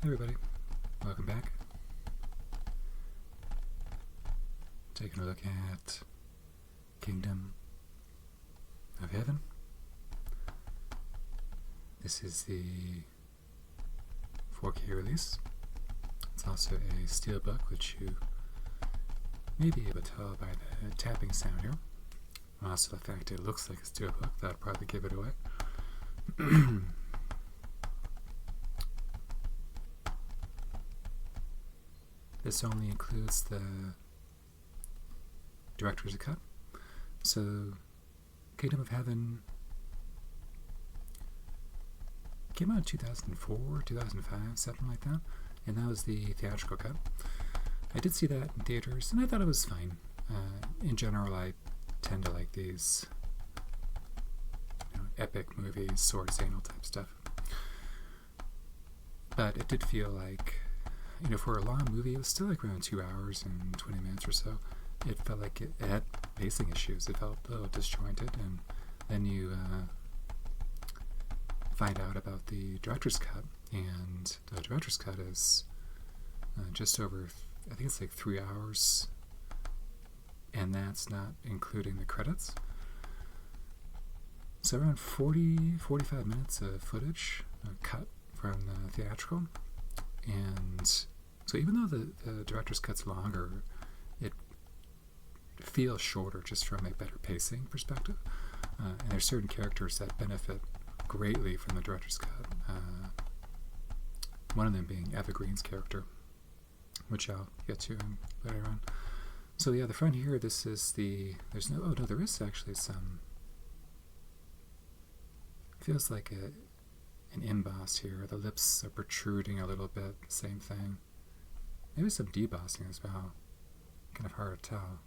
Hey everybody, welcome back. Taking a look at Kingdom of Heaven. This is the 4K release. It's also a steelbook, which you may be able to tell by the tapping sound here. And also the fact it looks like a steelbook, that'll probably give it away. This only includes the director's cut. So, Kingdom of Heaven came out in 2004, 2005, something like that, and that was the theatrical cut. I did see that in theaters, and I thought it was fine. In general, I tend to like these epic movies, sword anal type stuff. But it did feel like, for a long movie, it was still like around 2 hours and 20 minutes or so. It felt like it had pacing issues. It felt a little disjointed, and then you find out about the director's cut, and the director's cut is just over, I think it's like 3 hours, and that's not including the credits. So around 45 minutes of footage cut from the theatrical. And so even though the director's cut's longer, it feels shorter just from a better pacing perspective. And there's certain characters that benefit greatly from the director's cut. One of them being Eva Green's character, which I'll get to later on. So yeah, the front here, this is there is actually some, feels like an emboss here. The lips are protruding a little bit, same thing. Maybe some debossing as well. Kind of hard to tell.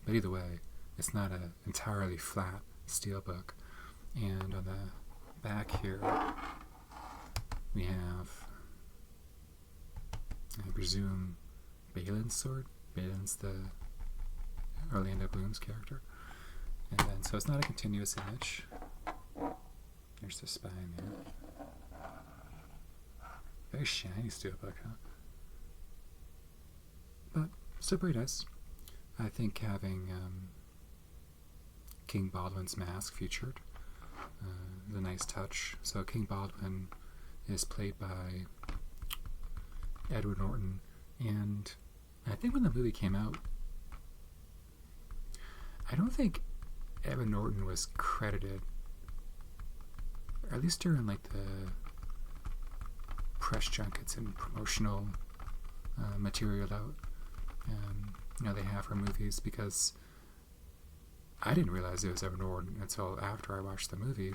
But either way, it's not an entirely flat steelbook. And on the back here, we have, I presume, Balin's sword. Balin's the Orlando Bloom's character. And then, so it's not a continuous image. There's the spine there. Very shiny steelbook, huh? But still pretty nice. I think having King Baldwin's mask featured is a nice touch. So King Baldwin is played by Edward Norton, and I think when the movie came out, I don't think Edward Norton was credited, or at least during like the press junkets and promotional material out they have for movies, because I didn't realize it was Edward Norton until after I watched the movie.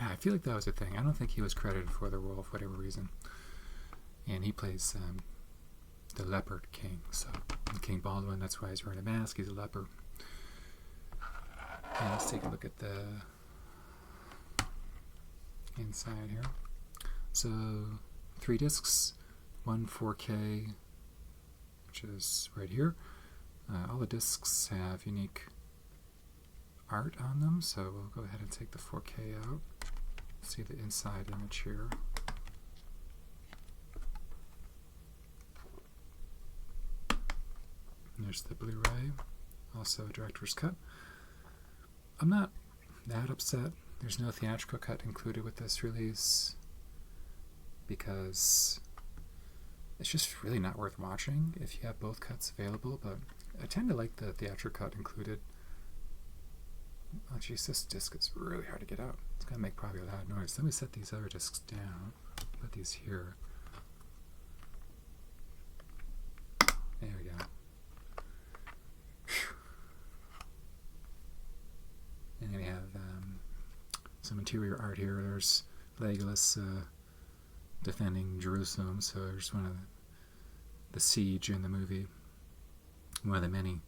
I feel like that was a thing. I don't think he was credited for the role for whatever reason. And he plays the leopard king. So King Baldwin, that's why he's wearing a mask. He's a leopard. And let's take a look at the inside here. So 3 discs, one 4K, which is right here. All the discs have unique art on them, so we'll go ahead and take the 4K out. See the inside image here. And there's the Blu-ray, also a director's cut. I'm not that upset. There's no theatrical cut included with this release, because it's just really not worth watching if you have both cuts available, but I tend to like the theatrical cut included. Oh geez, this disc is really hard to get out. It's going to make probably a loud noise. Let me set these other discs down. Put these here. There we go. Whew. And then we have some interior art here. There's Legolas defending Jerusalem, so there's one of the siege in the movie. One of the many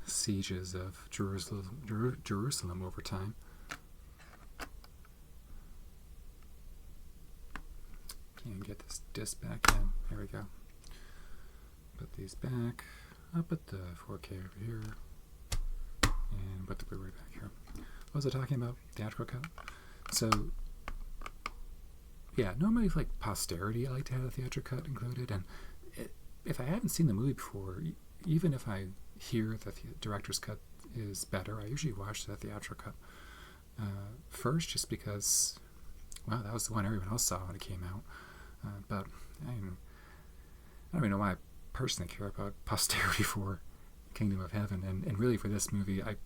sieges of Jerusalem over time. Can't get this disc back in. There we go. Put these back. I'll put the 4K over here. And put the Blu-ray back here. What was I talking about? Theatrical cut? So yeah, normally like posterity, I like to have the theatrical cut included, and if I haven't seen the movie before, even if I hear that the director's cut is better, I usually watch the theatrical cut first, just because, well, that was the one everyone else saw when it came out. But I don't even know why I personally care about posterity for Kingdom of Heaven, and really for this movie, I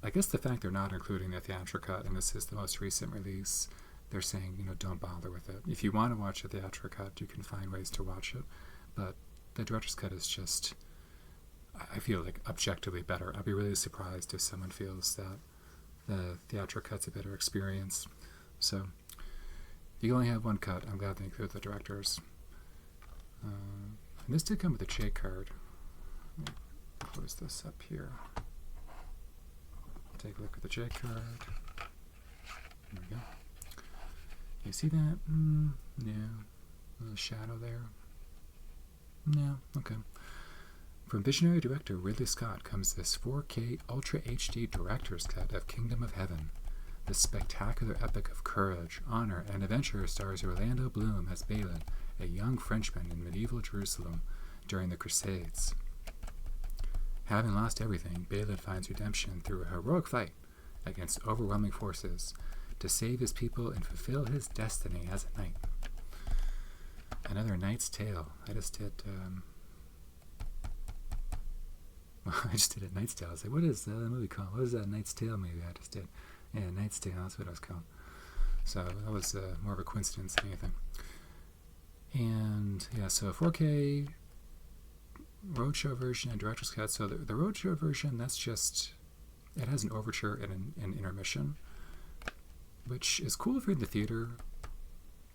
guess the fact they're not including the theatrical cut, and this is the most recent release, they're saying, don't bother with it. If you want to watch the theatrical cut, you can find ways to watch it, but the director's cut is just, I feel like, objectively better. I'd be really surprised if someone feels that the theatrical cut's a better experience. So, you only have one cut. I'm glad they included the directors. And this did come with a J card. Let me close this up here. Take a look at the J card. There we go. You see that? No. A little shadow there. No. Okay. From visionary director Ridley Scott comes this 4K Ultra HD director's cut of Kingdom of Heaven. This spectacular epic of courage, honor, and adventure stars Orlando Bloom as Balin, a young Frenchman in medieval Jerusalem during the Crusades. Having lost everything, Balin finds redemption through a heroic fight against overwhelming forces to save his people and fulfill his destiny as a knight. Another Knight's Tale. I just did a Knight's Tale. I was like, what is the movie called? What is that Knight's Tale movie I just did? Yeah, Knight's Tale, that's what it was called. So that was more of a coincidence than anything. And yeah, so 4K roadshow version and director's cut. So the roadshow version, that's just, it has an overture and an intermission, which is cool if you're in the theater,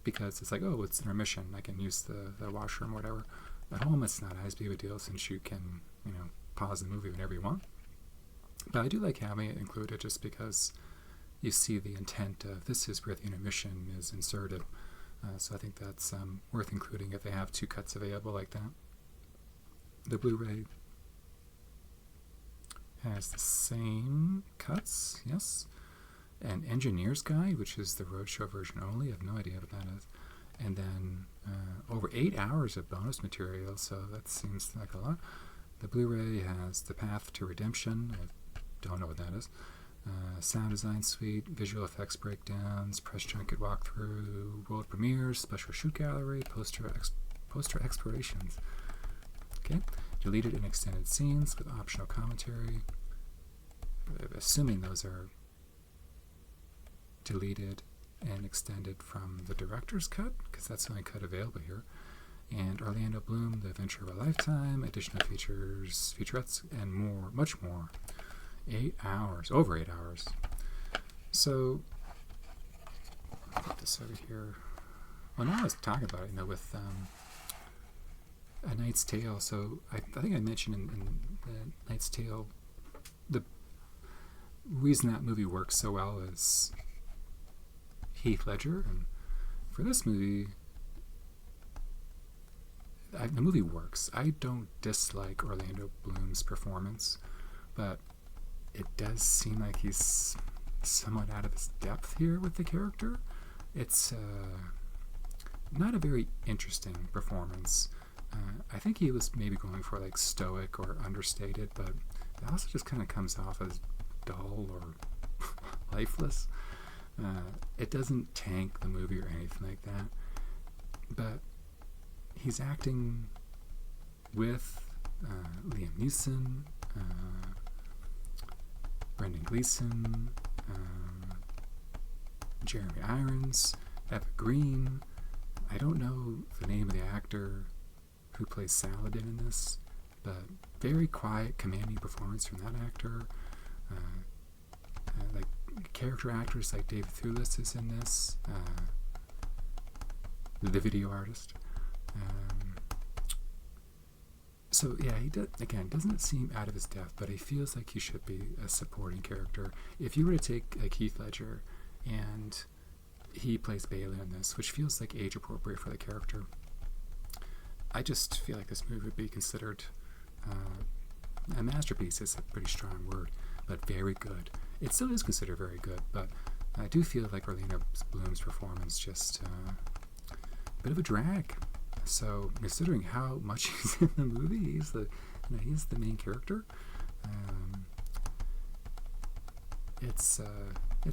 because it's like, oh, it's intermission, I can use the washroom or whatever. At home, it's not as big of a deal, since you can, pause the movie whenever you want. But I do like having it included, just because you see the intent of this is where the intermission is inserted. So I think that's worth including if they have two cuts available like that. The Blu-ray has the same cuts, yes. An Engineer's Guide, which is the roadshow version only. I have no idea what that is. And then over 8 hours of bonus material, so that seems like a lot. The Blu-ray has The Path to Redemption. I don't know what that is. Sound design suite, visual effects breakdowns, press junket walkthrough, world premieres, special shoot gallery, poster explorations. Okay, deleted and extended scenes with optional commentary. Assuming those are deleted and extended from the director's cut, because that's the only cut available here. And Orlando Bloom, The Adventure of a Lifetime, additional features, featurettes, and more, much more. 8 hours, over 8 hours. So, I'll put this over here. Well, now let's talk about it, with A Knight's Tale. So, I think I mentioned in The Knight's Tale, the reason that movie works so well is Heath Ledger. And for this movie, the movie works. I don't dislike Orlando Bloom's performance, but it does seem like he's somewhat out of his depth here with the character. It's not a very interesting performance. I think he was maybe going for like stoic or understated, but it also just kind of comes off as dull or lifeless. It doesn't tank the movie or anything like that, but he's acting with Liam Neeson, Brendan Gleeson, Jeremy Irons, Eva Green. I don't know the name of the actor who plays Saladin in this, but very quiet, commanding performance from that actor. Like character actors like David Thewlis is in this, the video artist. So yeah, he doesn't seem out of his depth, but he feels like he should be a supporting character. If you were to take Heath Ledger and he plays Balin in this, which feels like age appropriate for the character, I just feel like this movie would be considered a masterpiece. Is a pretty strong word, but very good. It still is considered very good, but I do feel like Orlando Bloom's performance just a bit of a drag. So considering how much he's in the movie, he's the main character. It's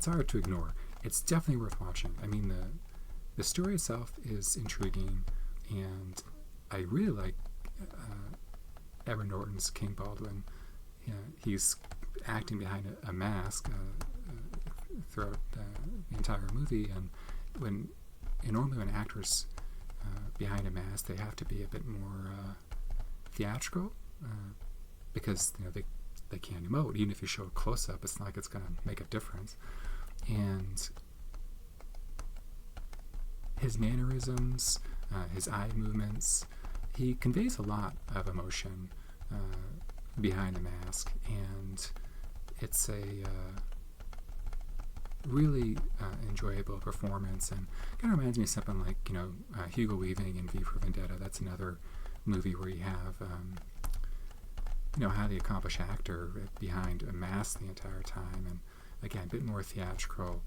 hard to ignore. It's definitely worth watching. I mean, the story itself is intriguing, and I really like Edward Norton's King Baldwin. He's acting behind a mask throughout the entire movie, and normally when actors behind a mask, they have to be a bit more theatrical because they can't emote. Even if you show a close up, it's not like it's going to make a difference. And his mannerisms, his eye movements, he conveys a lot of emotion behind the mask, and it's a really enjoyable performance, and kind of reminds me of something like Hugo Weaving in V for Vendetta. That's another movie where you have highly accomplished actor behind a mask the entire time, and again a bit more theatrical,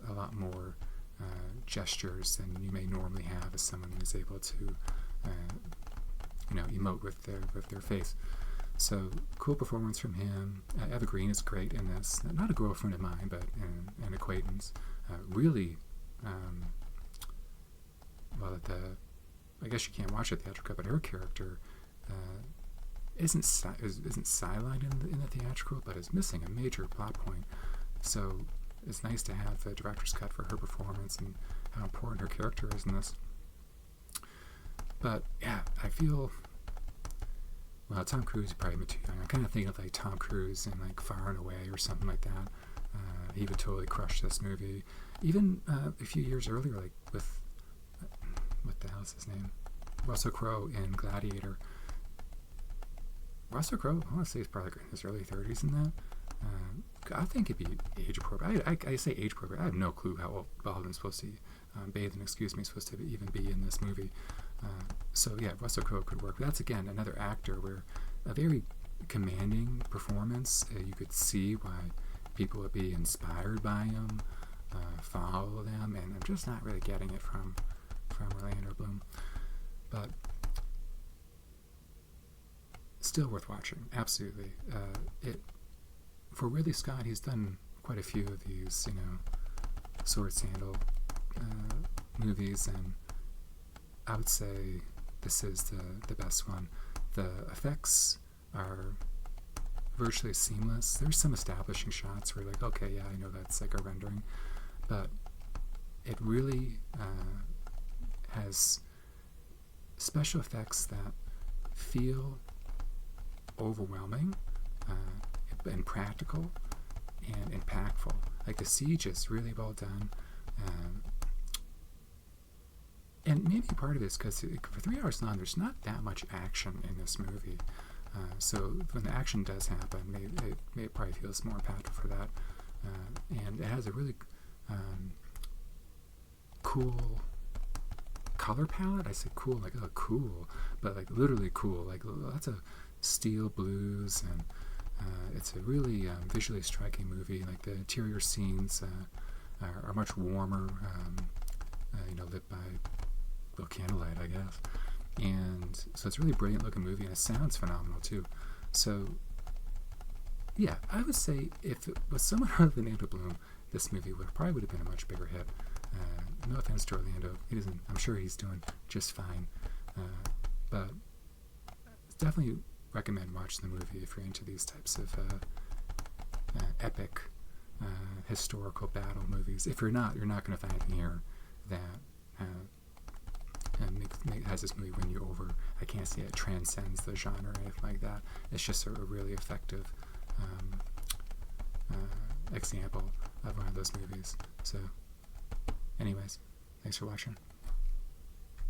a lot more gestures than you may normally have as someone who's able to emote with their face. So cool performance from him. Eva Green is great in this. Not a girlfriend of mine, but an acquaintance. Really, I guess you can't watch the theatrical, but her character isn't sidelined in the theatrical, but is missing a major plot point. So it's nice to have the director's cut for her performance and how important her character is in this. But yeah, I feel. Well, Tom Cruise is probably too young. I'm kind of thinking of like Tom Cruise in like Far and Away or something like that. He would totally crush this movie. Even a few years earlier, like with what the hell is his name? Russell Crowe in Gladiator. Russell Crowe, I want to say he's probably in his early 30s in that. I think it'd be age appropriate. I say age appropriate. I have no clue how old Baldwin's supposed to supposed to even be in this movie. So yeah, Russell Crowe could work. But that's again another actor where a very commanding performance. You could see why people would be inspired by him, follow them, and I'm just not really getting it from Orlando Bloom. But still worth watching, absolutely. For Ridley Scott, he's done quite a few of these, sword sandal movies, and I would say this is the best one. The effects are virtually seamless. There's some establishing shots where you're like, okay, yeah, I know that's like a rendering, but it really has special effects that feel overwhelming and practical and impactful. Like the siege is really well done. And maybe part of it is because for 3 hours long, there's not that much action in this movie. So when the action does happen, it probably feels more impactful for that. And it has a really cool color palette. I say cool, like cool, but like literally cool. Like lots of steel blues, and it's a really visually striking movie. Like the interior scenes are much warmer, lit by candlelight, I guess. And so it's a really brilliant looking movie, and it sounds phenomenal too. So yeah, I would say if it was someone other than Orlando Bloom, this movie probably would have been a much bigger hit. No offense to Orlando, I'm sure he's doing just fine, but definitely recommend watching the movie if you're into these types of epic historical battle movies. If you're not going to find anything here that has this movie win you over. I can't say it transcends the genre or anything like that. It's just a really effective example of one of those movies. So anyways, thanks for watching.